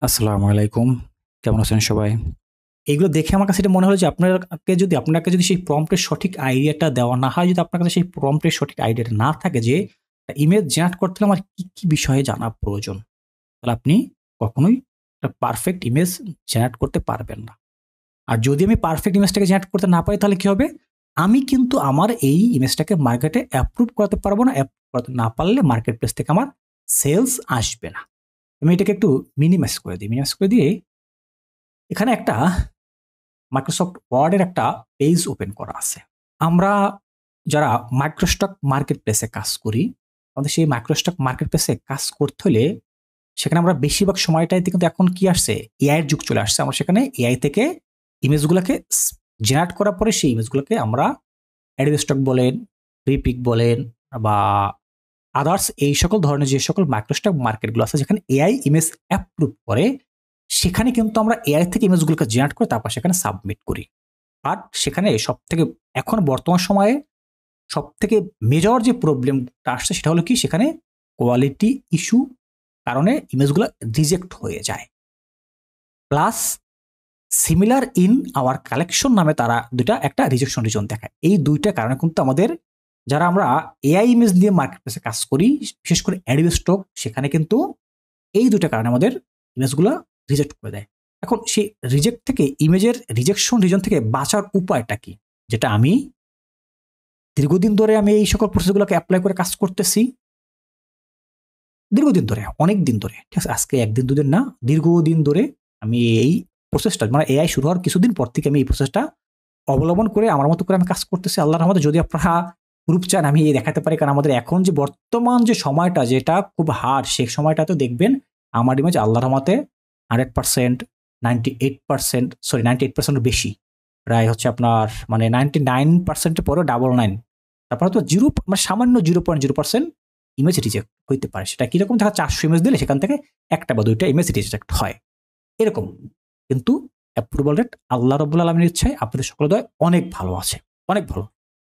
আসসালামু আলাইকুম। কেমন আছেন সবাই? এগুলো দেখে আমার কাছে এটা মনে হলো যে আপনাকে যদি সেই প্রম্পটের সঠিক আইডিয়াটা দেওয়া না হয়, যদি আপনার কাছে সেই প্রম্পটের সঠিক আইডিয়াটা না থাকে যে ইমেজ জেনারেট করতে হলে আমার কি বিষয়ে জানা প্রয়োজন? তাহলে আপনি কখনোই একটা পারফেক্ট ইমেজ জেনারেট করতে পারবেন না। আর যদি আমি পারফেক্ট ইমেজটাকে জেনারেট করতে না পারি তাহলে কি হবে? আমি কিন্তু আমার এই ইমেজটাকে মার্কেটে অ্যাপ্রুভ করাতে পারব না। অ্যাপ্রুভ করাতে না পারলে মার্কেট প্লেস থেকে আমার সেলস আসবে না। আমি এটাকে একটু মিনিমাইজ করে দিই। মিনিমাইজ করে দিয়ে এখানে একটা মাইক্রোসফট ওয়ার্ডের একটা পেজ ওপেন করা আছে। আমরা যারা মাইক্রোস্টক মার্কেট প্লেসে কাজ করি, আমাদের সেই মাইক্রোস্টক মার্কেট প্লেসে কাজ করতে হলে সেখানে আমরা বেশিরভাগ সময়টাইতে কিন্তু এখন কি আসছে? এআই এর যুগ চলে আসছে। আমরা সেখানে এআই থেকে ইমেজগুলোকে জেনারেট করার পরে সেই ইমেজগুলোকে আমরা অ্যাডোবি স্টক বলেন, রিপিক বলেন বা আদার্স এই সকল ধরনের যে সকল মাইক্রোস্টক মার্কেটগুলো আছে যেখানে এআই ইমেজ অ্যাপ্রুভ করে, সেখানে কিন্তু আমরা এআই থেকে ইমেজগুলোকে জেনারেট করে তারপর সেখানে সাবমিট করি। বাট সেখানে সবথেকে এখন বর্তমান সময়ে সবথেকে মেজর যে প্রবলেমটা আসছে সেটা হলো কি, সেখানে কোয়ালিটি ইস্যু কারণে ইমেজগুলো রিজেক্ট হয়ে যায়। Plus similar in our collection নামে তারা দুইটা একটা রিজেকশন রিজন দেখায়। এই দুইটা কারণে কিন্তু আমাদের যারা আমরা এআই ইমেজ দিয়ে মার্কেট প্লেসে কাজ করি, বিশেষ করে অ্যাডোবি স্টক, সেখানে কিন্তু এই দুইটা কারণে আমাদের ইমেজগুলো রিজেক্ট করে দেয়। এখন সেই রিজেক্ট থেকে ইমেজের রিজেকশন রিজন থেকে বাঁচার উপায়টা কি? যেটা আমি দীর্ঘদিন ধরে আমি এই সকল প্রসেসগুলোকে এপ্লাই করে কাজ করতেছি। দীর্ঘদিন ধরে, অনেক দিন ধরে। ঠিক আছে? আজকে ১ দিন ২ দিন না, দীর্ঘদিন ধরে আমি এই প্রসেসটা মানে এআই শুরু হওয়ার কিছুদিন পর থেকে আমি এই প্রসেসটা অবলম্বন করে আমার মতো করে আমি কাজ করতেছি। আল্লাহর রহমতে যদি আপনারা প্রুফ চান আমি দেখাতে পারি। কারণ আমাদের এখন যে বর্তমান যে সময়টা যেটা খুব হার্ড, সেই সময়টাতে দেখবেন আমার ইমেজ আল্লাহর রহমতে 100%, 98%, সরি 98% এর বেশি। প্রায় হচ্ছে আপনার মানে 99% এর পরেও 99। তারপর হয়তো মানে সামান্য 0.0% ইমেজ রিজেক্ট হইতে পারে। সেটা কিরকম? দেখা 400 ইমেজ দিলে সেখান থেকে ১টা বা ২টা ইমেজ রিজেক্ট হয়। এরকম। কিন্তু অ্যাপ্রুভাল রেট আল্লাহ রাব্বুল আলামিনের ইচ্ছায় আপনাদের সকলের দয়ায় অনেক ভালো আছে। অনেক ভালো।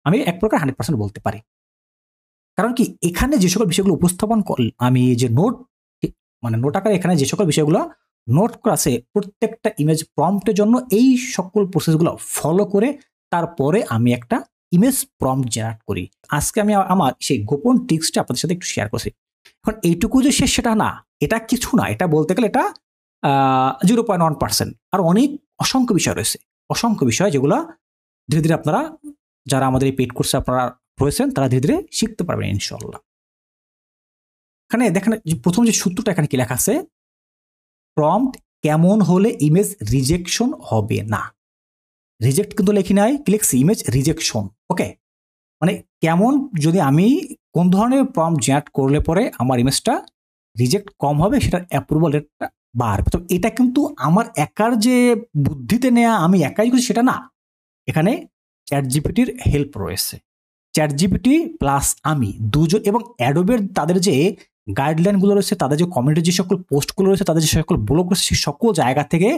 আমি এক প্রকার 100% বলতে পারি। কারণ কি? এখানে যে সকল বিষয়গুলো উপস্থাপন আমি যে মানে নোট আকারে এখানে যে সকল বিষয়গুলো নোট করা আছে, প্রত্যেকটা ইমেজ প্রম্পটের জন্য এই সকল প্রসেসগুলো ফলো করে তারপরে আমি একটা ইমেজ প্রম্পট জেনারেট করি। আজকে আমি আমার সেই গোপন ট্রিক্সটা আপনাদের সাথে একটু শেয়ার করছি। এখন এইটুকু যে শেষ সেটা না। এটা কিছু না। এটা বলতে গেলে এটা 0.1%। আর অনেক অসংখ্য বিষয় রয়েছে। অসংখ্য বিষয় যেগুলা ধীরে, ধীরে আপনারা যারা আমাদের এই পেইড কোর্সে আপনারা রয়েছেন তারা ধীরে, ধীরে শিখতে পারবেন ইনশাআল্লাহ। এখানে দেখেন যে প্রথম যে সূত্রটা এখানে কি লেখা আছে? প্রম্পট কেমন হলে ইমেজ রিজেকশন হবে না। রিজেক্ট কিন্তু লেখি নাই, কি লিখছি? Image rejection. ওকে? মানে কেমন, যদি আমি কোন ধরনের প্রম্পট জেনারেট করলে পরে আমার ইমেজটা রিজেক্ট কম হবে, সেটার অ্যাপ্রুভাল রেটটা বাড়বে। তো এটা কিন্তু আমার একার যে বুদ্ধিতে নেয়া, আমি একাই করছি সেটা না। এখানে চ্যাটজিপিটির হেল্প রয়েছে। চ্যাটজিপিটি প্লাস আমি দুজন এবং অ্যাডোবের তাদের যে গাইডলাইনগুলো রয়েছে, তাদের যে কমিউনিটির যে সকল পোস্টগুলো রয়েছে, তাদের যে সকল ব্লগ রয়েছে, সেই সকল জায়গা থেকে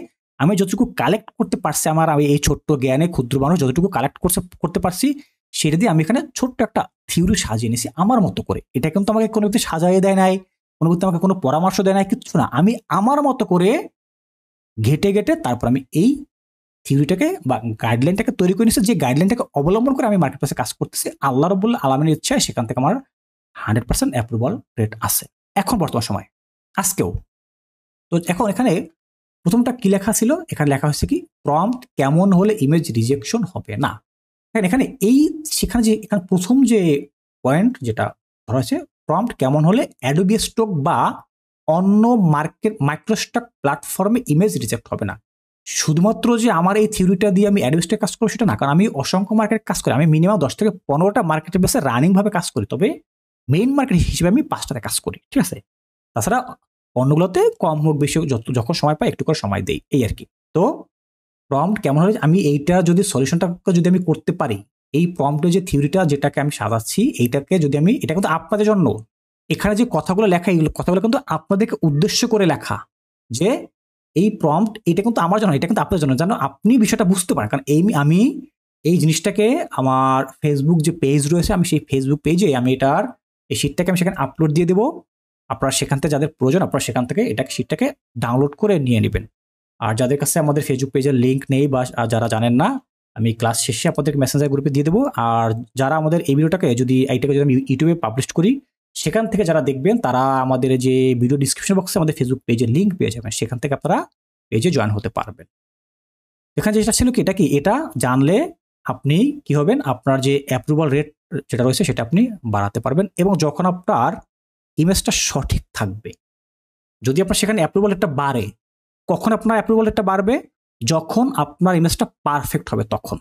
আমি যতটুকু কালেক্ট করতে পারছি, আমি এই ছোট্ট জ্ঞানে ক্ষুদ্র মানুষ যতটুকু কালেক্ট করতে পারছি, সেটা দিয়ে আমি এখানে ছোট্ট একটা থিওরি সাজিয়ে নিয়েছি আমার মতো করে। এটা কিন্তু আমাকে কোনো ব্যক্তি সাজাইয়ে দেয় নাই, কোনো ব্যক্তি আমাকে কোনো পরামর্শ দেয় নাই, কিচ্ছু না। আমি আমার মতো করে ঘেটে ঘেটে তারপর আমি এই থিওরিটাকে বা গাইডলাইনটাকে তৈরি করে নিয়েছি, যে গাইডলাইনটাকে অবলম্বন করে আমি মার্কেট প্লেসে কাজ করতেছি। আল্লাহ রাব্বুল আলামিনের ইচ্ছায় সেখান থেকে আমার 100% অ্যাপ্রুভাল রেট আছে এখন বর্তমান সময়ে, আজকেও। তো এখন এখানে প্রথমটা কি লেখা ছিল? এখানে লেখা হচ্ছে কি, প্রম্পট কেমন হলে ইমেজ রিজেকশন হবে না। এখানে এখানে প্রথম যে পয়েন্ট যেটা ধরা হয়েছে, প্রম্পট কেমন হলে অ্যাডোবি স্টক বা অন্য মাইক্রোস্টক প্ল্যাটফর্মে ইমেজ রিজেক্ট হবে না। শুধুমাত্র যে আমার এই থিওরিটা দিয়ে আমি অ্যাডোবি স্টকে কাজ করবো সেটা না, কারণ আমি অসংখ্য মার্কেটে কাজ করি। আমি মিনিমাম 10 থেকে 15টা মার্কেটের বেসে রানিং ভাবে কাজ করি। তবে মেইন মার্কেট হিসেবে আমি 5টাতে কাজ করি। ঠিক আছে? তাছাড়া অন্যগুলোতে কম হোক বেশি হোক, যখন সময় পাই একটু করে সময় দেই, এই আর কি। তো প্রম্পট কেমন হলে আমি এইটা যদি সলিউশনটা যদি আমি করতে পারি, এই প্রম্পটের যে থিওরিটা যেটাকে আমি সাজাচ্ছি, এইটাকে যদি আমি, এটা কিন্তু আপনাদের জন্য, এখানে যে কথাগুলো লেখা, এইগুলো কথাগুলো কিন্তু আপনাদেরকে উদ্দেশ্য করে লেখা, যে এই প্রম্পট এটা কিন্তু আমার জন্য, এটা কিন্তু আপনাদের জন্য, যেন আপনি বিষয়টা বুঝতে পারেন। কারণ আমি এই জিনিসটাকে আমার ফেসবুক যে পেজ রয়েছে, আমি সেই ফেসবুক পেজে আমি এই শীটটাকে আমি সেখানে আপলোড দিয়ে দেবো। আপনারা সেখান থেকে যাদের প্রয়োজন আপনারা সেখান থেকে শিটটাকে ডাউনলোড করে নিয়ে নেবেন। আর যাদের কাছে আমাদের ফেসবুক পেজের লিঙ্ক নেই বা যারা জানেন না, আমি ক্লাস শেষে আপনাদেরকে মেসেঞ্জার গ্রুপে দিয়ে দেবো। আর যারা আমাদের এই ভিডিওটাকে যদি আমি ইউটিউবে পাবলিশ করি, সেখান থেকে যারা দেখবেন তারা আমাদের যে ভিডিও ডিসক্রিপশন বক্সে আমাদের ফেসবুক পেজের লিঙ্ক পেয়ে যাবেন, সেখান থেকে আপনারা পেজে জয়েন হতে পারবেন। এখানে যেটা ছিল কি, এটা জানলে আপনি কি হবেন, আপনার যে অ্যাপ্রুভাল রেট যেটা রয়েছে সেটা আপনি বাড়াতে পারবেন। এবং যখন আপনার ইমেজটা সঠিক থাকবে, যদি আপনার সেখানে অ্যাপ্রুভাল রেটটা বাড়ে, কখন আপনার অ্যাপ্রুভাল রেটটা বাড়বে? যখন আপনার ইমেজটা পারফেক্ট হবে তখন,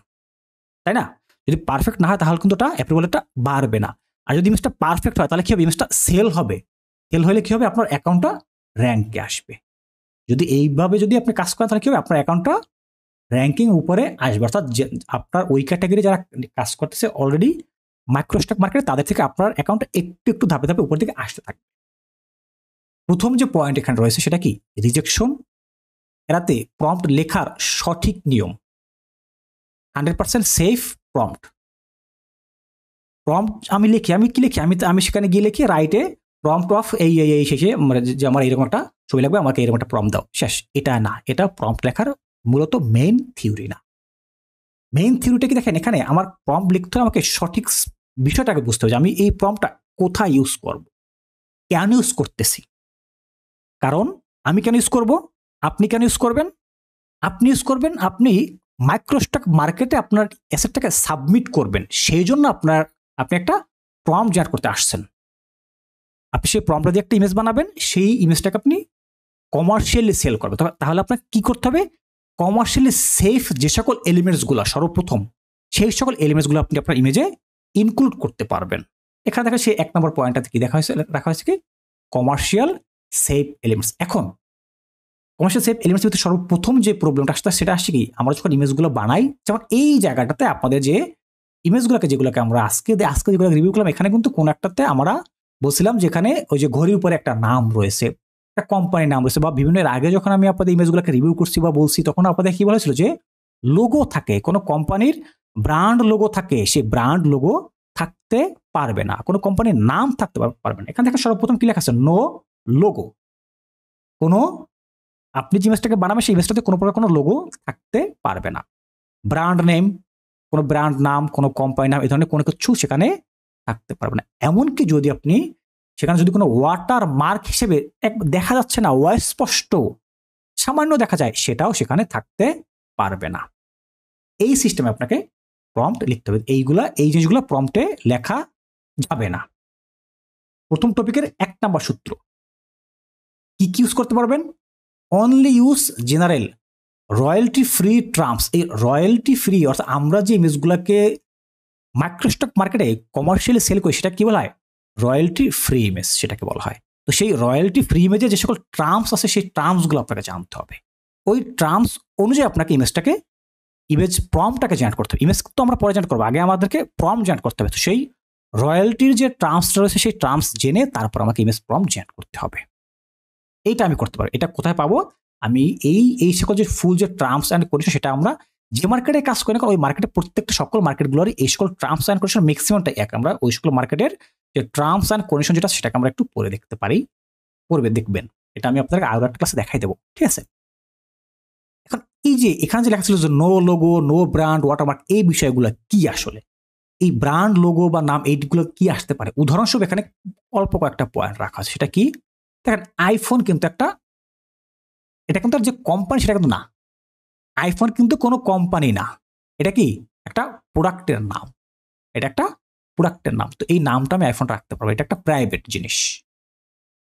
তাই না? যদি পারফেক্ট না হয় তাহলে কিন্তু ওটা অ্যাপ্রুভাল রেটটা বাড়বে না। আর যদি ইমেজটা পারফেক্ট হয় তাহলে কি হবে, ইমেজটা সেল হবে। সেল হলে কি হবে, আপনার অ্যাকাউন্টটা র্যাঙ্কে আসবে। যদি এইভাবে যদি আপনি কাজ করেন তাহলে কি হবে, আপনার অ্যাকাউন্টটা র্যাঙ্কিং উপরে আসবে। অর্থাৎ আপনার ওই ক্যাটাগরি যারা কাজ করতেছে অলরেডি মাইক্রোস্টক মার্কেটে, তাদের থেকে আপনার অ্যাকাউন্ট একটু ধাপে ধাপে উপর দিকে আসতে থাকবে। প্রথম যে পয়েন্ট এখানে রয়েছে সেটা কি, রিজেকশন এড়াতে প্রম্পট লেখার সঠিক নিয়ম। 100% সেফ প্রম্পট। প্রম্পট আমি কি লিখি, আমি সেখানে গিয়ে লিখি রাইটে প্রম্পট অফ এই শেষে, যে আমার এরকম একটা ছবি লাগবে, আমাকে এরকম একটা প্রম্পট দাও, শেষ। এটা না, এটা প্রম্পট লেখার মূলত মেইন থিওরি না। মেইন থিওরিটা কি দেখেন, এখানে আমার প্রম্পট লিখতে হলে আমাকে সঠিক বিষয়টাকে বুঝতে হবে যে আমি এই প্রম্পটটা কোথায় ইউজ করব, কেন ইউজ করতেছি। কারণ আমি কেন ইউজ করব, আপনি কেন ইউজ করবেন? আপনি ইউজ করবেন, আপনি মাইক্রোস্টক মার্কেটে আপনার অ্যাসেটটাকে সাবমিট করবেন, সেই জন্য আপনি একটা প্রম্পট জেনারেট করতে আসছেন। আপনি সেই প্রম্পটটা দিয়ে একটা ইমেজ বানাবেন, সেই ইমেজটাকে আপনি কমার্শিয়ালি সেল করবেন। তাহলে আপনাকে কি করতে হবে, কমার্শিয়ালি সেফ যে সকল এলিমেন্টসগুলো সর্বপ্রথম, সেই সকল এলিমেন্টসগুলো আপনি আপনার ইমেজে ইনক্লুড করতে পারবেন। এখানে দেখা সেই 1 নম্বর পয়েন্টটাতে কি রাখা হয়েছে কি, কমার্শিয়াল সেফ এলিমেন্টস। এখন কমার্শিয়াল সেফ এলিমেন্টস ভিতরে সর্বপ্রথম যে প্রবলেমটা আসছে সেটা আসছে কি, আমরা যখন ইমেজগুলো বানাই, যেমন এই জায়গাটাতে আপনাদের যে যেগুলোকে আমরা আজকে যেগুলো রিভিউ করলাম, এখানে কিন্তু কোন একটাতে আমরা বলছিলাম যেখানে ওই যে ঘড়ির উপরে একটা নাম রয়েছে, একটা কোম্পানির নাম রয়েছে, বা বিভিন্ন এর আগে যখন আমি আপনাদের ইমেজগুলোকে রিভিউ করছি বা বলছি, তখন আপনাদের কি বলেছিল যে লোগো থাকে, কোনো কোম্পানির ব্র্যান্ড লোগো থাকে, সেই ব্র্যান্ড লোগো থাকতে পারবে না, কোনো কোম্পানির নাম থাকতে পারবে না। এখান থেকে সর্বপ্রথম কি লেখা আছে, নো লোগো। কোনো আপনি যে ইমেজটাকে বানাবেন সেই ইমেজটাতে কোনো প্রকার কোনো লোগো থাকতে পারবে না। ব্র্যান্ড নেম, কোনো ব্র্যান্ড নাম, কোনো কোম্পানি নাম, এই ধরনের কোনো কিছু সেখানে থাকতে পারবে না। এমনকি যদি আপনি সেখানে যদি কোনো ওয়াটার মার্ক হিসেবে দেখা যাচ্ছে না, অস্পষ্ট সামান্য দেখা যায়, সেটাও সেখানে থাকতে পারবে না। এই সিস্টেমে আপনাকে প্রম্পট লিখতে হবে। এই জিনিসগুলো প্রম্পটে লেখা যাবে না। প্রথম টপিকের 1 নাম্বার সূত্র কি ইউজ করতে পারবেন, only use general royalty free terms. এই রয়্যালটি ফ্রি অর্থাৎ আমরা যে ইমেজগুলোকে মাইক্রোস্টক মার্কেটে কমার্শিয়ালি সেল করি, সেটা কি বলা হয়, রয়্যালটি ফ্রি ইমেজ সেটাকে বলা হয়। তো সেই রয়্যালটি ফ্রি ইমেজে যে সকল টার্মস আছে, সেই টার্মসগুলো আপনাকে জানতে হবে। ওই টার্মস অনুযায়ী আপনাকে ইমেজ প্রম্পটটাকে জেনারেট করতে হবে। ইমেজ তো আমরা পরে জেনারেট করবো, আগে আমাদেরকে প্রম্পট জেনারেট করতে হবে। তো সেই রয়্যালটির যে টার্মসটা রয়েছে, সেই টার্মস জেনে তারপর আমাকে ইমেজ প্রম্পট জেনারেট করতে হবে। এইটা আমি করতে পারি। এটা কোথায় পাবো, আমি এই সকল যে ফুল যে টার্মস অ্যান্ড কন্ডিশন, সেটা আমরা যে মার্কেটে কাজ করি না, ওই মার্কেটে প্রত্যেকটা সকল মার্কেটগুলোর এই সকল টার্মস অ্যান্ড কন্ডিশন ম্যাক্সিমামটা এক। আমরা ওই সকল মার্কেটের যে টার্মস অ্যান্ড কন্ডিশন যেটা, সেটাকে আমরা একটু পড়ে দেখতে পারি, দেখবেন। এটা আমি আপনাকে আরো একটা ক্লাসে দেখাই দেবো, ঠিক আছে? এখন এই যে এখানে যে লেখা ছিল যে no logo, no brand, watermark, এই বিষয়গুলো কি আসলে, এই ব্র্যান্ড লোগো বা নাম, এইগুলো কি আসতে পারে? উদাহরণস্বরূপ এখানে অল্প কয়েকটা পয়েন্ট রাখা আছে। সেটা কি, দেখেন আইফোন কিন্তু এটা কিন্তু যে কোম্পানি সেটা কিন্তু না। আইফোন কিন্তু কোনো কোম্পানি না, এটা কি একটা প্রোডাক্টের নাম। এটা একটা প্রোডাক্টের নাম। তো এই নামটা আমি আইফোন রাখতে পারবো, এটা একটা প্রাইভেট জিনিস।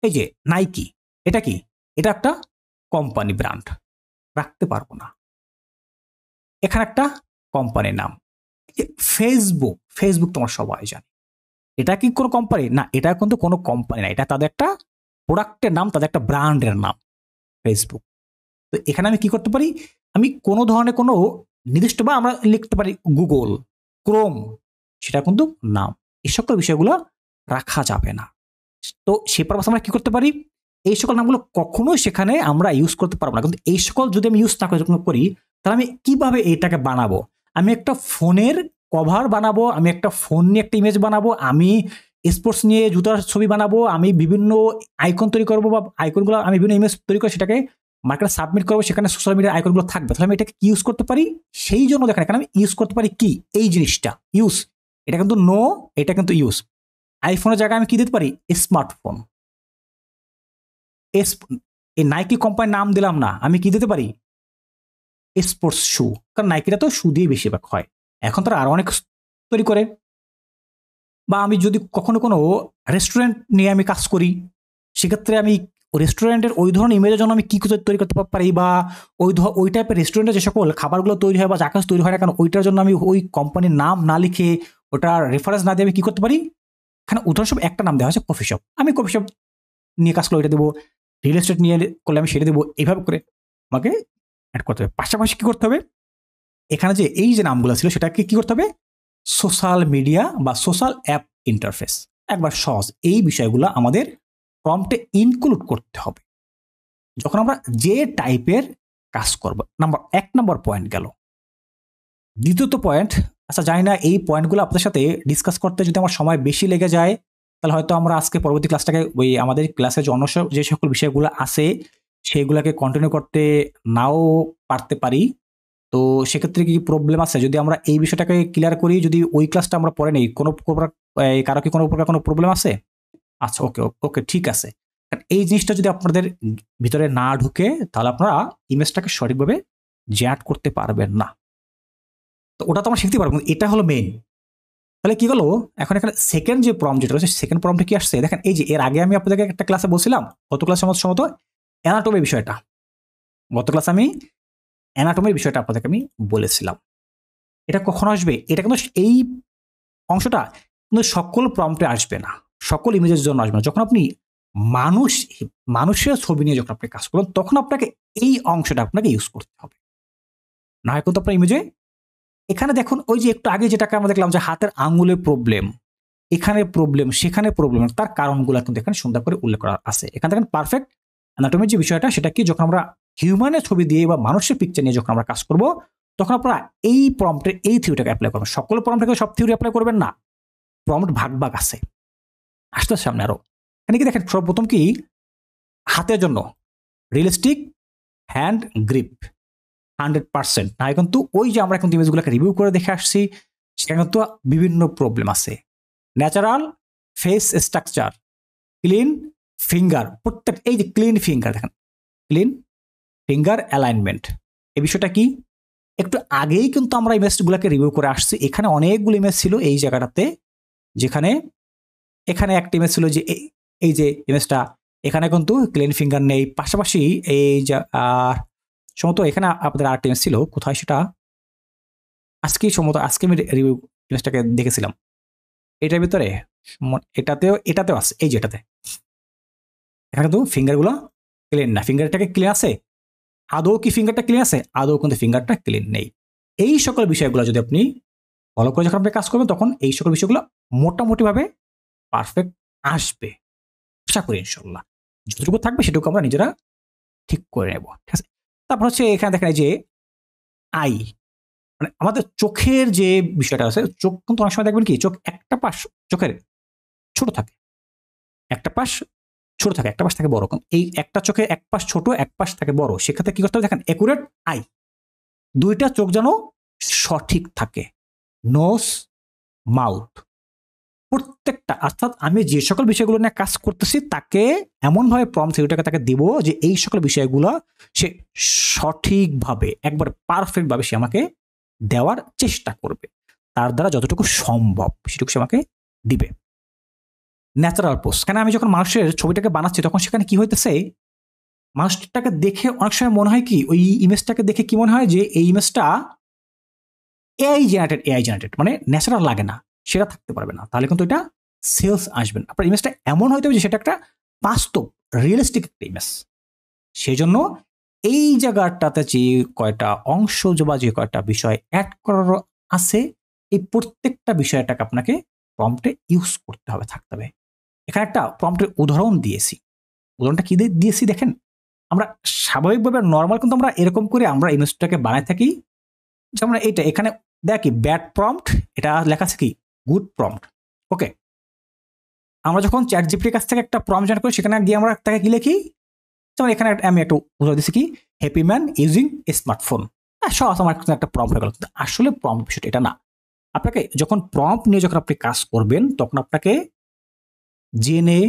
এই যে নাইকি, এটা কি, এটা একটা কোম্পানি ব্র্যান্ড, রাখতে পারবো না। এখানে একটা কোম্পানির নাম। ফেসবুক তোমার সবাই জানে, এটা কি কোনো কোম্পানি না, এটা কিন্তু কোনো কোম্পানি না, এটা তাদের একটা প্রোডাক্টের নাম, তাদের একটা ব্র্যান্ডের নাম ফেসবুক। তো এখানে আমি কি করতে পারি, আমি কোনো ধরনের কোনো নির্দিষ্ট, বা আমরা লিখতে পারি গুগল, ক্রোম, সেটা কিন্তু নাম। এই সকল বিষয়গুলো রাখা যাবে না। তো সেই পারপাস আমরা কি করতে পারি, এই সকল নামগুলো কখনোই সেখানে আমরা ইউজ করতে পারবো না। কিন্তু এই সকল যদি আমি ইউজ না করি, তাহলে আমি কিভাবে এটাকে বানাবো? আমি একটা ফোনের কভার বানাবো, আমি একটা ফোন নিয়ে একটা ইমেজ বানাবো, আমি স্পোর্টস নিয়ে জুতার ছবি বানাবো, আমি বিভিন্ন আইকন তৈরি করবো, বা আইকনগুলো আমি বিভিন্ন ইমেজ তৈরি করে সেটাকে মার্কেটে সাবমিট করবো, সেখানে সোশ্যাল মিডিয়ার আইকনগুলো থাকবে, তাহলে আমি এটাকে ইউজ করতে পারি। সেই জন্য দেখেন এখানে আমি ইউজ করতে পারি কি, এই জিনিসটা ইউজ, এটা কিন্তু নো, এটা কিন্তু ইউজ। আইফোনের জায়গায় আমি কি দিতে পারি, স্মার্টফোন। এই নাইকি কোম্পানির নাম দিলাম না, আমি কি দিতে পারি, স্পোর্টস শু, কারণ নাইকিটা তো শু দিয়ে বেশিরভাগ হয়, এখন তারা আরো অনেক তৈরি করে। বা আমি যদি কখনো কোনো রেস্টুরেন্ট নিয়ে আমি কাজ করি, সেক্ষেত্রে আমি রেস্টুরেন্টের ওই ধরনের ইমেজের জন্য আমি কি তৈরি করতে পারি, বা ওই টাইপের রেস্টুরেন্টে যে সকল খাবারগুলো তৈরি হয় বা যা কাজ তৈরি হয় না কেন, ওইটার জন্য আমি ওই কোম্পানির নাম না লিখে, ওটার রেফারেন্স না দিয়ে আমি কি করতে পারি, এখানে উদাহরণস্বরূপ একটা নাম দেওয়া হয়েছে কফি শপ, আমি কফি শপ নিয়ে কাজ করলে ওইটা দেবো, রিয়েল এস্টেট নিয়ে করলে আমি সেটা দেবো, এইভাবে করে আমাকে অ্যাড করতে হবে। পাশাপাশি কি করতে হবে, এখানে যে এই যে নামগুলো ছিল সেটাকে কি করতে হবে, সোশ্যাল মিডিয়া বা সোশ্যাল অ্যাপ ইন্টারফেস, একবার সহজ এই বিষয়গুলো আমাদের প্রম্পটে ইনক্লুড করতে হবে যখন আমরা যে টাইপের কাজ করব। এক নম্বর পয়েন্ট গেল। দ্বিতীয়ত পয়েন্ট, আচ্ছা জানি না এই পয়েন্টগুলো আপনাদের সাথে ডিসকাস করতে যদি আমার সময় বেশি লেগে যায়, তাহলে হয়তো আমরা আজকে পরবর্তী ক্লাসটাকে ওই আমাদের ক্লাসে যে সকল বিষয়গুলো আছে সেগুলোকে কন্টিনিউ করতে নাও পারতে পারি। তো সেক্ষেত্রে কি প্রবলেম আছে যদি আমরা এই বিষয়টাকে ক্লিয়ার করি, যদি ওই ক্লাসটা আমরা পরে নেই, কোনো কারো কি কোনো প্রকার কোনো প্রবলেম আছে? আচ্ছা, ওকে ওকে, ঠিক আছে। এই জিনিসটা যদি আপনাদের ভিতরে না ঢুকে, তাহলে আপনারা ইমেজটাকে সঠিকভাবে জেনারেট করতে পারবেন না। তো ওটা তো আমরা শিখতে পারবো, এটা হলো মেইন। তাহলে কি হলো, এখন এখানে সেকেন্ড যে প্রম্পট যেটা রয়েছে, সেকেন্ড প্রম্পটে কি আসছে দেখেন, এই যে এর আগে আমি আপনাদেরকে একটা ক্লাসে বলছিলাম, গত ক্লাসের মতো সম্ভবত অ্যানাটমির বিষয়টা, গত ক্লাসে আমি অ্যানাটমির বিষয়টা আপনাদেরকে আমি বলেছিলাম। এটা কখন আসবে, এটা কিন্তু এই অংশটা কিন্তু সকল প্রম্পটে আসবে না, সকল ইমেজের জন্য আসবে না। যখন আপনি মানুষের ছবি নিয়ে যখন আপনি কাজ করবেন, তখন আপনাকে এই অংশটা আপনাকে ইউজ করতে হবে, না হয় কিন্তু আপনার ইমেজে। এখানে দেখুন, ওই যে একটু আগে যেটাকে আমরা দেখলাম যে হাতের আঙ্গুলের প্রবলেম, এখানে প্রবলেম, সেখানে প্রবলেম, তার কারণগুলো কিন্তু এখানে সুন্দর করে উল্লেখ করা আছে। এখানে দেখেন পারফেক্ট অ্যানাটমির যে বিষয়টা, সেটা কি, যখন আমরা হিউম্যানের ছবি দিয়ে বা মানুষের পিকচার নিয়ে যখন আমরা কাজ করব, তখন আপনারা এই প্রম্পটের এই থিওরিটাকে অ্যাপ্লাই করবেন। সকল প্রম্পটে সব থিওরি অ্যাপ্লাই করবেন না, প্রম্পট ভাগ ভাগ আছে, আসতে সামনে আরো। এখানে কি দেখেন, সর্বপ্রথম কি, হাতের জন্য রিয়েলিস্টিক হ্যান্ড গ্রিপ 100%, না কিন্তু ওই যে আমরা এখন ইমেজগুলোকে রিভিউ করে দেখে আসছি, সেখানে কিন্তু বিভিন্ন প্রবলেম আছে। Natural face structure, clean finger, প্রত্যেক এই যে ক্লিন ফিঙ্গার দেখেন, ক্লিন ফিঙ্গার অ্যালাইনমেন্ট, এই বিষয়টা কি, একটু আগেই কিন্তু আমরা ইমেজগুলোকে রিভিউ করে আসছি। এখানে অনেকগুলো ইমেজ ছিল এই জায়গাটাতে, যেখানে এখানে একটা ইমেজ ছিল যে এই যে ইমেজটা, এখানে কিন্তু ক্লিন ফিঙ্গার নেই। পাশাপাশি এই যে সম্ভবত এখানে আপনাদের আরেকটা ইমেজ ছিল, কোথায় সেটা, সম্ভবত আজকে আমি রিভিউ ইমেজটাকে দেখেছিলাম, এটার ভিতরে এটাতেও আছে, এই যে এটাতে, এখানে কিন্তু ফিঙ্গারগুলো ক্লিন না। ফিঙ্গারটাকে ক্লিন আছে, আদৌ কি ফিঙ্গারটা ক্লিন আছে, আদৌ কিন্তু ফিঙ্গারটা ক্লিন নেই। এই সকল বিষয়গুলো যদি আপনি ফলো করে যখন আপনি কাজ করবেন, তখন এই সকল বিষয়গুলো মোটামুটিভাবে পারফেক্ট আসবে, আশা করি ইনশাল্লাহ। যতটুকু থাকবে সেটুকু আমরা নিজেরা ঠিক করে নেব, ঠিক আছে। তারপর হচ্ছে এখানে দেখেন এই যে আই, মানে আমাদের চোখের যে বিষয়টা আছে, চোখ কিন্তু অনেক সময় দেখবেন কি, চোখ একটা পাশ চোখের ছোট থাকে, একটা পাশ ছোট থাকে, একটা পাশ থাকে বড়। এই একটা চোখে এক পাশ ছোট, এক পাশ থাকে বড়, সেক্ষেত্রে কি করতে হবে দেখেন, একুরেট আই, দুইটা চোখ যেন সঠিক থাকে, নোজ মাউথ প্রত্যেকটা। অর্থাৎ আমি যে সকল বিষয়গুলো নিয়ে কাজ করতেছি, তাকে এমনভাবে প্রম্পট থিওরিটাকে তাকে দিব যে এই সকল বিষয়গুলো সে সঠিকভাবে, একবার পারফেক্ট ভাবে সে আমাকে দেওয়ার চেষ্টা করবে, তার দ্বারা যতটুকু সম্ভব সেটুকু সে আমাকে দিবে। ন্যাচারাল পোজ, কেন আমি যখন মানুষের ছবিটাকে বানাচ্ছি, তখন সেখানে কি হইতেছে, মানুষটাকে দেখে অনেক সময় মনে হয় কি, ওই ইমেজটাকে দেখে কি মনে হয় যে এই ইমেজটা এআই জেনারেটেড, মানে ন্যাচারাল লাগে না, সেটা থাকতে পারবে না, তাহলে কিন্তু এটা সেলস আসবে না। আপনার ইমেজটা এমন হইতে হবে যে সেটা একটা বাস্তব রিয়েলিস্টিক একটা ইমেজ। সেই জন্য এই জায়গাটাতে যে কয়টা অংশ বা যে কয়টা বিষয় অ্যাড করার আছে, এই প্রত্যেকটা বিষয়টাকে আপনাকে প্রম্পটে ইউজ করতে হবে, থাকতে হবে। এখানে একটা প্রম্পটের উদাহরণ দিয়েছি, উদাহরণটা কি দিয়েছি দেখেন, আমরা স্বাভাবিকভাবে নর্মাল কিন্তু আমরা এরকম করে আমরা ইমেজটাকে বানাই থাকি, যেমন এইটা এখানে দেখি ব্যাড প্রম্পট, এটা লেখা আছে কি গুড প্রম্পট, ওকে। আমরা যখন চ্যাট জিপিটির কাছ থেকে একটা প্রম্পট জেনারেট করি, সেখানে গিয়ে আমরা তাকে কি লিখি, যেমন এখানে আমি একটা উদাহরণ দিচ্ছি কি, happy man using a smartphone. সহজ আমার একটা প্রম্পট হয়ে গেল। আসলে প্রম্পট বিষয়টা এটা না। আপনাকে যখন প্রম্পট নিয়ে যখন আপনি কাজ করবেন, তখন আপনাকে জেনে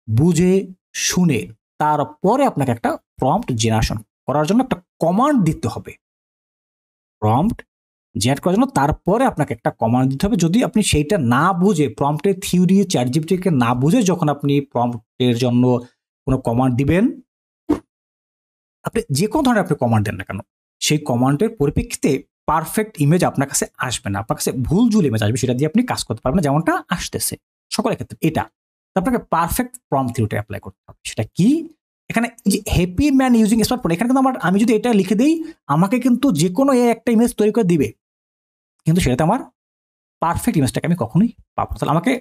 বুঝে শুনে তারপরে আপনাকে একটা প্রম্পট জেনারেশন করার জন্য একটা কমান্ড দিতে হবে। প্রম্পট জেনারেট করার জন্য তারপরে আপনাকে একটা কমান্ড দিতে হবে। যদি আপনি সেইটা না বুঝে, প্রম্পটের থিওরি চ্যাট জিপিটিকে না বুঝে যখন আপনি প্রম্পটের জন্য কোনো কমান্ড দিবেন, আপনি যে কোনো ধরনের আপনি কমান্ড দেন না কেন, সেই কমান্ডের পরিপ্রেক্ষিতে পারফেক্ট ইমেজ আপনার কাছে আসবে না, আপনার কাছে ভুলঝুল ইমেজ আসবে, সেটা দিয়ে আপনি কাজ করতে পারবেন না, যেমনটা আসতেছে সকলের ক্ষেত্রে। এটা আপনাকে পারফেক্ট প্রম্পট থিওরিটা অ্যাপ্লাই করতে হবে। সেটা কি, এখানে যে হ্যাপি ম্যান ইউজিং স্মার্টফোন, এখানে কিন্তু আমি যদি এটা লিখে দিই, আমাকে কিন্তু যে কোনো একটা ইমেজ তৈরি করে দিবে, কিন্তু সেটাতে আমার পারফেক্ট ইমেজটাকে আমি কখনোই পাবো না। তাহলে আমাকে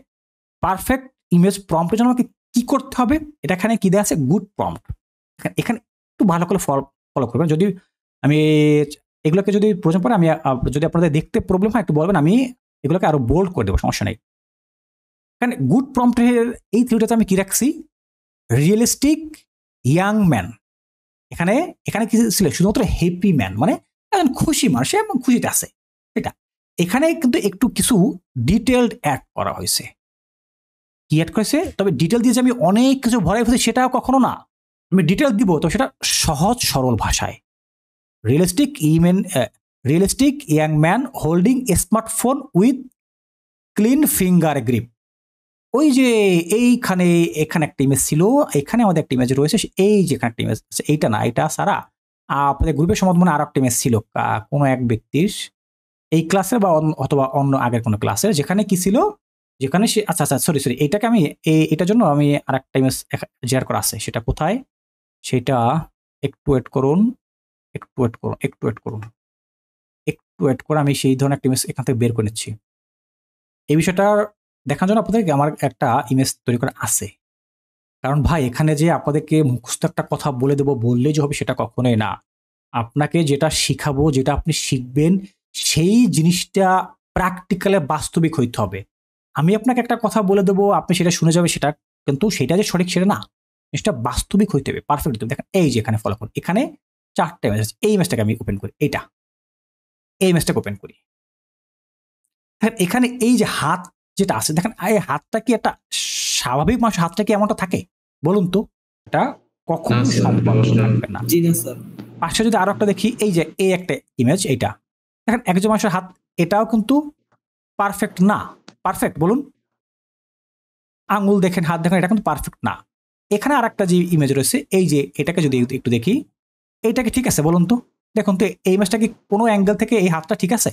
পারফেক্ট ইমেজ প্রম্পটের জন্য আমাকে কি করতে হবে, এটা এখানে কি দেওয়া আছে, গুড প্রম্পট। এখানে একটু ভালো করে ফলো করবেন। যদি আমি এগুলোকে যদি প্রয়োজন পড়ে, আমি যদি আপনাদের দেখতে প্রবলেম হয় একটু বলবেন, আমি এগুলোকে আরো বোল্ড করে দেবো, সমস্যা নেই। এখানে গুড প্রম্পটের এই থিওরিটাতে আমি কি রাখছি, রিয়েলিস্টিক ইয়াং ম্যান। এখানে কি ছিল, শুধুমাত্র হ্যাপি ম্যান, মানে একজন খুশি মানুষ, সে খুশিতে আছে। এটা এখানে কিন্তু একটু কিছু ডিটেলড অ্যাড করা হয়েছে। কি অ্যাড করেছে, তবে ডিটেল দিয়ে যে আমি অনেক কিছু ভরাই ফেলছি সেটাও কখনো না। আমি ডিটেল দিব, তো সেটা সহজ সরল ভাষায়। Realistic young man holding smartphone with clean finger grip. ওই যে এখানে একটা ইমেজ ছিল, এখানে আমাদের একটা ইমেজ রয়েছে, এই যে এখানে একটা ইমেজ, এইটা না, এটা সারা আপনাদের গ্রুপের সমাধানে আরো একটা ইমেজ ছিল কোনো এক ব্যক্তির, এই ক্লাসের বা অথবা অন্য আগের কোনো ক্লাসের, যেখানে কি ছিল, যেখানে সে আচ্ছা সরি এইটাকে আমি এটার জন্য আমি আর একটা ইমেজ শেয়ার করা আছে, সেটা কোথায়, সেটা একটু ওয়েট করুন, আমি সেই ধরনের একটা ইমেজ এখান থেকে বের করে নিচ্ছি। এই বিষয়টা দেখার জন্য আপনাদেরকে আমার একটা ইমেজ তৈরি করা আছে। কারণ ভাই, এখানে যে আপনাদেরকে মুখস্থ একটা কথা বলে দেবো, বললেই যে হবে সেটা কখনোই না। আপনাকে যেটা শিখাবো, যেটা আপনি শিখবেন, সেই জিনিসটা প্র্যাকটিক্যালে বাস্তবিক হইতে হবে। আমি আপনাকে একটা কথা বলে দেবো, আপনি সেটা শুনে যাবে, সেটা কিন্তু সেটা যে সঠিক সেটা না, জিনিসটা বাস্তবিক হইতে হবে, পারফেক্ট হইতে হবে। দেখেন এই যে এখানে ফলো করুন, এখানে 4টা ইমেজ আছে। এই ইমেজটাকে আমি ওপেন করি, এই ইমেজটাকে ওপেন করি। দেখেন এখানে এই যে হাত যেটা আছে, দেখেন এই হাতটা কি একটা স্বাভাবিক মানুষের হাতটা কি এমনটা থাকে বলুন তো? এটা কখনো সম্ভব থাকবে না। পাশে যদি আরো একটা দেখি, এই যে এই একটা ইমেজ, এইটা দেখেন একজন মানুষের হাত, এটাও কিন্তু পারফেক্ট না। পারফেক্ট বলুন, আঙ্গুল দেখেন, হাত দেখেন, এটা কিন্তু পারফেক্ট না। এখানে আর একটা যে ইমেজ রয়েছে, এই যে এটাকে যদি একটু দেখি, এইটাকে ঠিক আছে বলুন তো? দেখুন তো এই ইমেজটা কি কোনো অ্যাঙ্গেল থেকে এই হাতটা ঠিক আছে?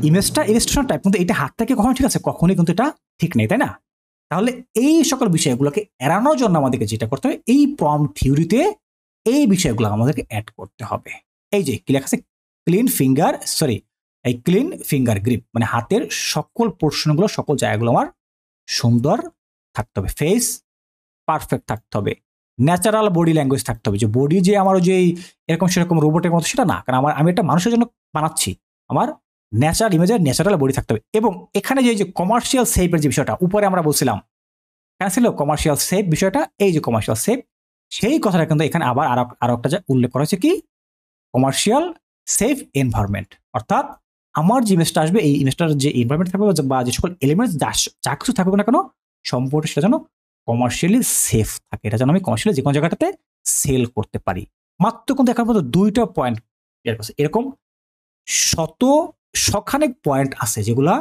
ইমেজটা ইলাস্ট্রেশন টাইপ, কিন্তু এটা হাতটা কি কখনো ঠিক আছে? কখনোই কিন্তু এটা ঠিক নেই, তাই না? তাহলে এই সকল বিষয়গুলোকে এড়ানোর জন্য আমাদেরকে যেটা করতে হবে, এই প্রম্পট থিওরিতে এই বিষয়গুলো আমাদেরকে অ্যাড করতে হবে। এই যে কি লেখা আছে, ক্লিন ফিঙ্গার গ্রিপ, মানে হাতের সকল পোর্শনগুলো, সকল জায়গাগুলো আমার সুন্দর থাকতে হবে, ফেস পারফেক্ট থাকতে হবে, ন্যাচারাল বডি ল্যাঙ্গুয়েজ থাকতে হবে। যে বডি যে আমার যে এরকম সেরকম রোবটের মতো, সেটা না, কারণ আমি একটা মানুষের জন্য বানাচ্ছি, আমার ন্যাচারাল বডি থাকতে হবে। এবং এখানে যে কমার্শিয়াল সেফের যে বিষয়টা উপরে আমরা বলছিলাম, এখানে ছিল কমার্শিয়াল সেফ বিষয়টা, এই যে কমার্শিয়াল সেফ, সেই কথাটা কিন্তু এখানে আবার আরো একটা যে উল্লেখ করা হয়েছে, কি কমার্শিয়াল সেফ এনভায়রনমেন্ট। অর্থাৎ আমার যে ইমেজটা আসবে, এই ইমেজটার যে এনভায়রনমেন্ট থাকবে বা যে সকল এলিমেন্টস যা কিছু থাকবে না কেন, সম্পূর্ণ সেটা যেন কমার্শিয়ালি সেফ থাকে, এটা যেন আমি কমার্শিয়ালি যে কোনো জায়গাটাতে সেল করতে পারি। মাত্র কিন্তু এখন পর্যন্ত 2টা পয়েন্ট এরকম শখানেক পয়েন্ট আছে যেগুলা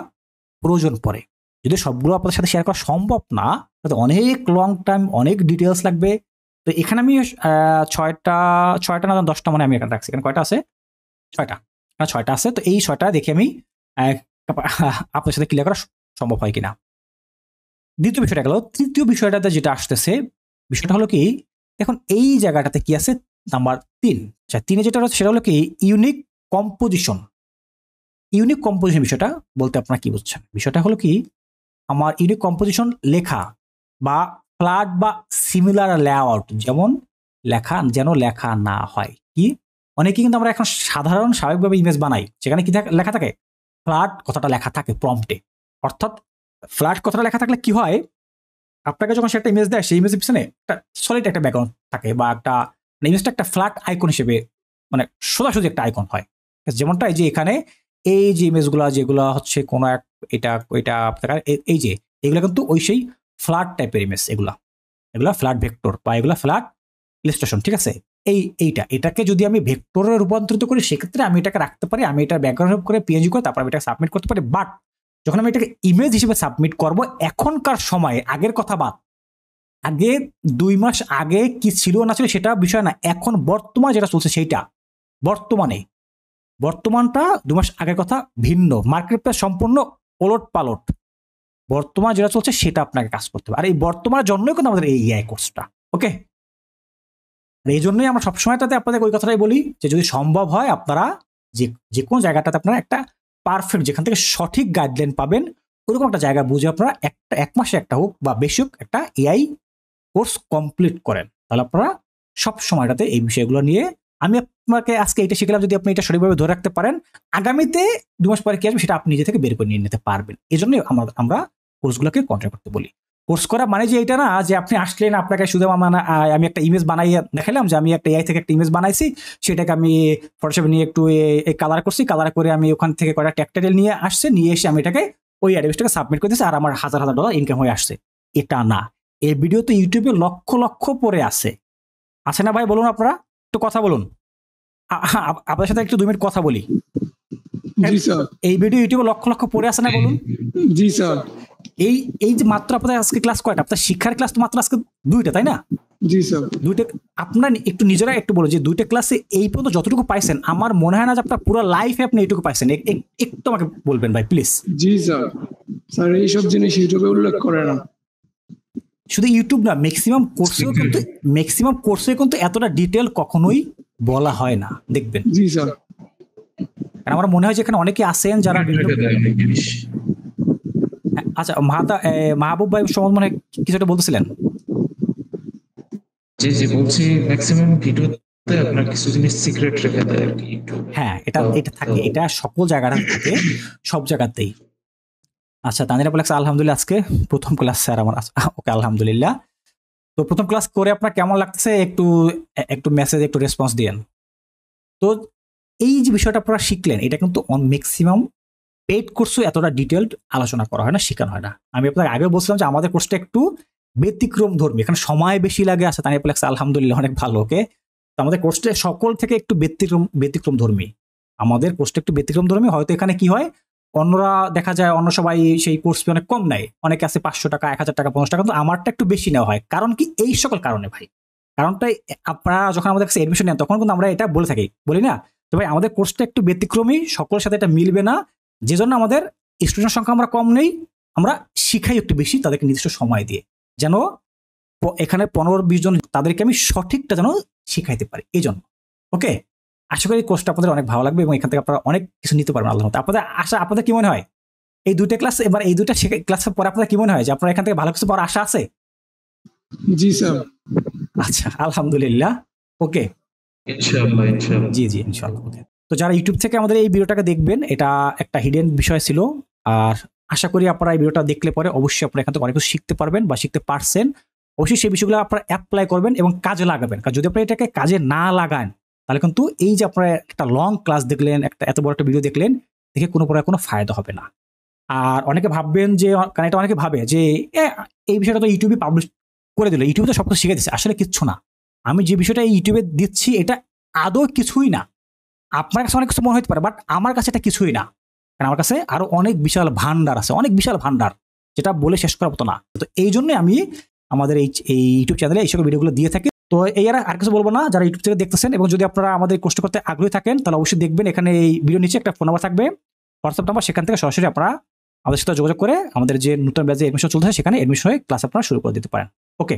প্রয়োজন পড়ে। যদি সবগুলো আপনাদের সাথে শেয়ার করা সম্ভব না, তাতে অনেক লং টাইম, অনেক ডিটেলস লাগবে। তো এখানে আমি 6টা না 10টা মানে আমি এখানে রাখছি। এখানে কয়টা আছে? 6টা আছে। তো এই 6টা দেখে আমি আপনার সাথে ক্লিয়ার করা সম্ভব হয় কিনা। দ্বিতীয় বিষয়টা গেল। তৃতীয় বিষয়টাতে যেটা আসতেছে, বিষয়টা হলো কি, এখন এই জায়গাটাতে কি আছে, নাম্বার 3। আচ্ছা, 3 যেটা রয়েছে সেটা হলো কি, ইউনিক কম্পোজিশন বিষয়টা বলতে আপনারা কি বুঝছেন? বিষয়টা হলো কি, আমার ইউনিক কম্পোজিশন লেখা বা ফ্ল্যাট বা সিমিলার লেআউট যেন লেখা না হয়। কি, অনেকেই কিন্তু আমরা এখন সাধারণ স্বাভাবিকভাবে ইমেজ বানাই, যেখানে কি লেখা থাকে, ফ্ল্যাট কথাটা লেখা থাকে প্রম্পটে। অর্থাৎ ফ্ল্যাট কথাটা লেখা থাকলে কি হয়, আপনাকে যখন সে একটা ইমেজ দেয় সেই ইমেজের পিছনে একটা সলিড একটা ব্যাকগ্রাউন্ড থাকে বা একটা ইমেজটা একটা ফ্ল্যাট আইকন হিসেবে মানে সোজাসুজি একটা আইকন হয়। যেমনটা এই যে এখানে এই যে ইমেজগুলো যেগুলো হচ্ছে কোনো এক এটা এটা আপনার এই যে এগুলো কিন্তু ওই সেই ফ্ল্যাট টাইপের ইমেজ, এগুলা ফ্ল্যাট ভেক্টর বা এগুলা ফ্ল্যাট ইলাস্ট্রেশন, ঠিক আছে। এটাকে যদি আমি ভেক্টরে রূপান্তরিত করি সেক্ষেত্রে আমি এটাকে রাখতে পারি, আমি এটা ব্যাকগ্রাউন্ড করে পিএনজি করে তারপর আমি এটাকে সাবমিট করতে পারি। বাট যখন আমি এটাকে ইমেজ হিসেবে সাবমিট করব, এখনকার সময়ে আগের কথা বাদ, আগে 2 মাস আগে কি ছিল না ছিল সেটা বিষয় না, এখন বর্তমানে যেটা চলছে সেইটা, বর্তমানটা 2 মাস আগের কথা ভিন্ন, মার্কেট প্লেস সম্পূর্ণ ওলট পালট। বর্তমান যেটা চলছে সেটা আপনাকে কাজ করতে হবে, আর এই বর্তমানের জন্যই কিন্তু আমাদের এই এআই কোর্সটা। ওকে, এই জন্যই আমরা সবসময়টাতে আপনাদের ওই কথাটাই বলি যে যদি সম্ভব হয় আপনারা যে কোনো জায়গাটাতে আপনারা একটা পারফেক্ট, যেখান থেকে সঠিক গাইডলাইন পাবেন ওরকম একটা জায়গা বুঝে আপনারা এক মাসে একটা হোক বা বেশি হোক একটা এআই কোর্স কমপ্লিট করেন, তাহলে আপনারা সব সময়টাতে এই বিষয়গুলো নিয়ে, আমি আপনাকে আজকে এটা শিখলাম, যদি আপনি এটা সঠিকভাবে ধরে রাখতে পারেন আগামীতে 2 মাস পরে কি আসবে সেটা আপনি নিজে থেকে বের করে নিয়ে নিতে পারবেন। এই জন্যই আমরা কোর্সগুলোকে কন্ট্রাক্ট করতে বলি। কোর্স করা মানে যে এটা না যে আপনি আসলেন আপনাকে শুধু আমি একটা ইমেজ বানাইয়ে দেখালাম যে আমি একটা এআই থেকে একটা ইমেজ বানাইছি, সেটাকে আমি ফটোশপে নিয়ে একটু কালার করছি, কালার করে আমি ওখান থেকে কয়েকটা টেক্সটাইল নিয়ে এসে আমি এটাকে ওই অ্যাডভার্টাইজটাকে সাবমিট করে দিয়েছি আর আমার হাজার হাজার ডলার ইনকাম হয়ে আসছে। এটা না, এই ভিডিও তো ইউটিউবে লক্ষ লক্ষ পরে আছে না ভাই? বলুন, আপনারা একটু কথা বলুন, আপনার সাথে একটু 2 মিনিট কথা বলি। জি স্যার। এই ভিডিও ইউটিউবে লক্ষ লক্ষ পড়ে আছে না, বলুন। জি স্যার। এই যে মাত্র আপনাদের আজকে ক্লাস কয়টা? আপনার শিক্ষার ক্লাস তো মাত্র আজকে 2টা, তাই না? জি স্যার। 2টা। আপনার একটু নিজেরা একটু বলো যে 2টা ক্লাসে এই পর্যন্ত যতটুকু পাইছেন, আমার মনে হয় না যে আপনার পুরো লাইফে আপনি এইটুকু পাইছেন। একটু আমাকে বলবেন ভাই প্লিজ। G sir. স্যার এইসব জিনিস ইউটিউবে উল্লেখ করে না। শুধু ইউটিউব না, ম্যাক্সিমাম কোর্সে কিন্তু এতটা ডিটেল কখনোই বলা হয় না, দেখবেন। জি স্যার। কারণ আমার মনে হয় যে এখানে অনেকে আছেন যারা আচ্ছা, মাহবুব ভাই সম্বন্ধে মনে হয় কিছুটা বলতেছিলেন। জি বলছি, ম্যাক্সিমাম ভিডিওতে আপনার কিছু জিনিস সিক্রেট রেখে দেয় আর কি। হ্যাঁ, এটা থাকে, এটা সকল জায়গাটা থাকে, সব জায়গাতেই। আচ্ছা, তানজিনা বলেছে আলহামদুলিল্লাহ, আজকে প্রথম ক্লাস স্যার আমার। ওকে, আলহামদুলিল্লাহ। তো প্রথম ক্লাস করে আপনার কেমন লাগতেছে একটু মেসেজ, একটু রেসপন্স দিয়েন। তো এই যে বিষয়টা আপনারা শিখলেন, এটা কিন্তু ম্যাক্সিমাম পেইড কোর্সে এতটা ডিটেলড আলোচনা করা হয় না, শেখানো হয় না। আমি আপনাকে আগে বলছিলাম যে আমাদের কোর্সটা একটু ব্যতিক্রম ধর্মী, এখানে সময় বেশি লাগে। আছে তানিয়া বলেছে আলহামদুলিল্লাহ, অনেক ভালো। ওকে, তো আমাদের কোর্সটা সকল থেকে একটু ব্যতিক্রম ধর্মী। আমাদের কোর্সটা একটু ব্যতিক্রম ধর্মী। হয়তো এখানে কি হয়, অন্যরা দেখা যায় অন্য সবাই সেই কোর্স অনেক কম নেয়, অনেকে আছে 500 টাকা, 1000 টাকা, 50 টাকা, কিন্তু আমারটা একটু বেশি নেওয়া হয়। কারণ কি, এই সকল কারণে ভাই। কারণটাই আপনারা যখন আমাদের কাছে এডমিশন নেন তখন কিন্তু আমরা এটা বলে থাকি, বলি না? তো ভাই আমাদের কোর্সটা একটু ব্যতিক্রমী, সকলের সাথে এটা মিলবে না, যে জন্য আমাদের স্টুডেন্ট সংখ্যা আমরা কম নেই, আমরা শিখাই একটু বেশি তাদেরকে নির্দিষ্ট সময় দিয়ে, যেন এখানে 15-20 জন তাদেরকে আমি সঠিকটা যেন শিখাইতে পারি, এই জন্য। ওকে, আশা করি কোর্সটা আপনাদের অনেক ভালো লাগবে এবং এখান থেকে আপনারা অনেক কিছু নিতে পারবেন আল্লাহর মতো। আপনাদের কি মনে হয় এই 2টা ক্লাস, এবার এই 2টা ক্লাসের পরে আপনাদের কি মনে হয় যে আপনারা এখান থেকে ভালো কিছু পাওয়ার আশা আছে? জি স্যার। আচ্ছা, আলহামদুলিল্লাহ। ওকে, ইনশাআল্লাহ। জি ইনশাআল্লাহ। ওকে, তো যারা ইউটিউব থেকে আমাদের এই ভিডিওটাকে দেখবেন, এটা একটা হিডেন বিষয় ছিল, আর আশা করি আপনারা এই ভিডিওটা দেখলে পরে অবশ্যই আপনারা এখান থেকে অনেক কিছু শিখতে পারবেন বা শিখতে পারছেন। অবশ্যই সেই বিষয়গুলো আপনারা অ্যাপ্লাই করবেন এবং কাজে লাগাবেন। কারণ যদি আপনারা এটাকে কাজে না লাগান, তাহলে কিন্তু এই যে আপনারা একটা লং ক্লাস দেখলেন, একটা এত বড় একটা ভিডিও দেখলেন, দেখে কোনো ফায়দা হবে না। আর অনেকে ভাববেন যে, কারণ এটা অনেকে ভাবে যে এই বিষয়টা তো ইউটিউবে পাবলিশ করে দিল, ইউটিউবে তো সবকিছু শিখে দিচ্ছে। আসলে কিচ্ছু না। আমি যে বিষয়টা ইউটিউবে দিচ্ছি এটা আদৌ কিছুই না। আপনার কাছে অনেক কিছু মনে হতে পারে, বাট আমার কাছে এটা কিছুই না। কারণ আমার কাছে আরো অনেক বিশাল ভান্ডার আছে, অনেক বিশাল ভান্ডার, যেটা বলে শেষ করার মতো না। তো এই জন্য আমি আমাদের এই ইউটিউব চ্যানেলে এই সকল ভিডিওগুলো দিয়ে থাকি। তো এই আর কিছু বলবো না। যারা ইউটিউব থেকে দেখতেছেন এবং যদি আপনারা আমাদের কোর্স করতে আগ্রহী থাকেন, তাহলে অবশ্যই দেখবেন এখানে এই ভিডিও নিচে একটা ফোন নাম্বার থাকবে, হোয়াটসঅ্যাপ নাম্বার, সেখান থেকে সরাসরি আপনারা আমাদের সাথে যোগাযোগ করে আমাদের যে নতুন ব্যাচে এডমিশন চলছে সেখানে এডমিশন হয়ে ক্লাস আপনারা শুরু করে দিতে পারেন। ওকে।